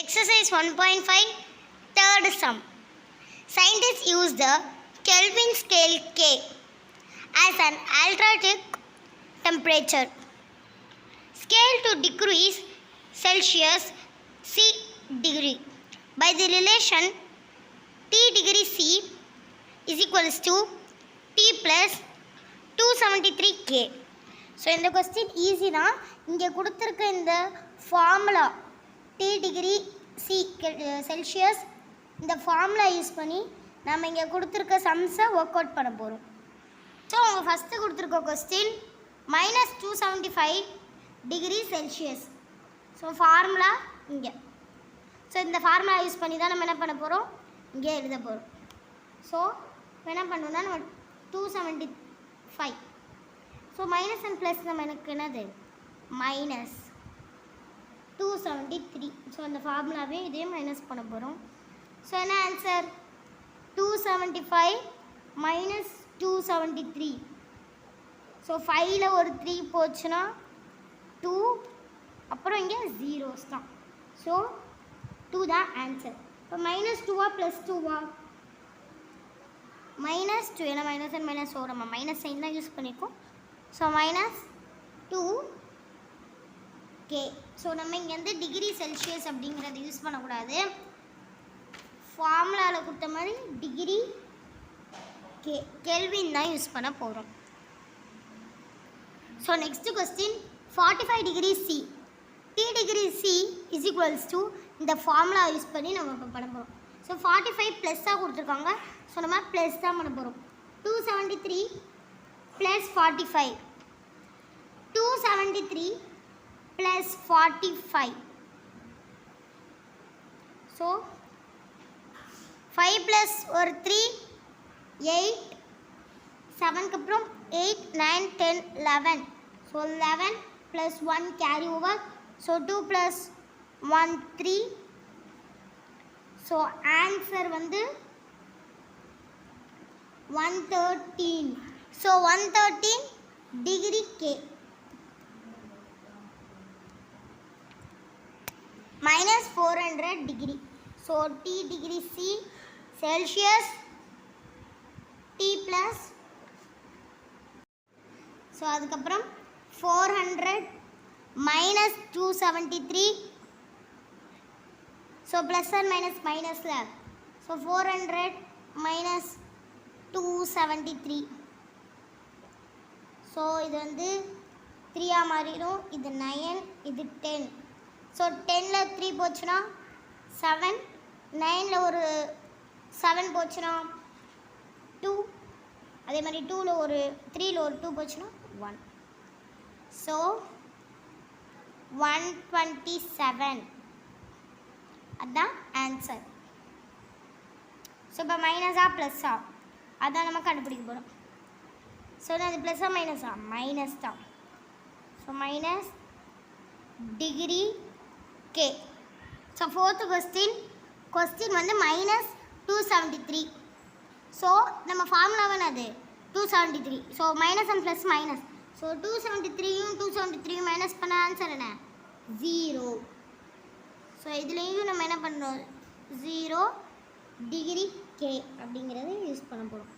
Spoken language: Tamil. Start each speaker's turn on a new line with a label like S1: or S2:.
S1: Exercise 1.5 third sum. Scientists use the Kelvin scale K as an alternative temperature scale to decrease Celsius C degree by the relation T degree C is equals to T plus 273 K. So இந்த கொஸ்டின் ஈஸி தான். இங்கே கொடுத்துருக்க இந்த formula T degree C Celsius இந்த ஃபார்முலா யூஸ் பண்ணி நம்ம இங்கே கொடுத்துருக்க சம்ஸை ஒர்க் அவுட் பண்ண போகிறோம். ஸோ அவங்க ஃபஸ்ட்டு கொடுத்துருக்க question -275 degree Celsius. So formula இங்கே. ஸோ இந்த ஃபார்முலா யூஸ் பண்ணி தான் நம்ம என்ன பண்ண போகிறோம், இங்கே எழுத போகிறோம். ஸோ என்ன பண்ணணும்னா நம்ம 275. ஸோ மைனஸ் அண்ட் ப்ளஸ் நம்ம எனக்கு என்னது -273. ஸோ அந்த ஃபார்முலாவே இதே மைனஸ் பண்ண போகிறோம். ஸோ என்ன ஆன்சர் 275 - 273. ஸோ 5ல் ஒரு 3 போச்சுன்னா 2, அப்புறம் இங்கே ஜீரோஸ் தான். ஸோ 2 தான் ஆன்சர். இப்போ -2வா +2வா? -2. ஏன்னா மைனஸ் அண்ட் மைனஸ் நம்ம மைனஸ் சைன் தான் யூஸ் பண்ணியிருக்கோம். So -2K. ஸோ நம்ம இங்கே வந்து டிகிரி செல்சியஸ் அப்படிங்கிறத யூஸ் பண்ணக்கூடாது. ஃபார்முலாவில் கொடுத்த மாதிரி டிகிரி கெல்வின் தான் யூஸ் பண்ண போகிறோம். So next question 45 degree C T degree C is equals to இந்த ஃபார்முலா யூஸ் பண்ணி நம்ம இப்போ பண்ண போகிறோம். ஸோ 45 ப்ளஸ்ஸாக கொடுத்துருக்காங்க. ஸோ நம்ம ப்ளஸ் தான் பண்ண போகிறோம். 273 + 45. 273 + 45. ஸோ 5 + ஒரு 3 8, 7க்கு அப்புறம் 8 9 10 11. So 11 + 1 carry over. So 2 + 1 3. So answer வந்து 113. So 113 degree K. -400 degree. So T degree C Celsius T plus. So அதுக்கப்புறம் 400 -273. ஸோ ப்ளஸ் அண்ட் மைனஸில். ஸோ 400 -273. ஸோ இது வந்து 3ஆக மாறிடும். இது 9, இது 10. ஸோ 10ல் 3 போச்சுன்னா 7, 9ல் ஒரு 7 போச்சுன்னா 2, அதே மாதிரி 2ல் ஒரு 3ல் ஒரு 2 போச்சுன்னா 1. ஸோ 127 அதுதான் ஆன்சர். ஸோ இப்போ மைனஸா ப்ளஸ்ஸா அதான் நம்ம கண்டுபிடிக்க போகிறோம். ஸோ அது ப்ளஸ்ஸா மைனஸா? மைனஸ் தான். So minus degree K. So fourth question வந்து -273. ஸோ நம்ம ஃபார்முலாவே அது 273. So minus and plus minus. So 273யும் 273யும் மைனஸ் பண்ண ஆன்சர் என்ன 0. ஸோ இதுலேயும் நம்ம என்ன பண்ணுறோம் 0 டிகிரி K அப்படிங்கிறத யூஸ் பண்ண போகிறோம்.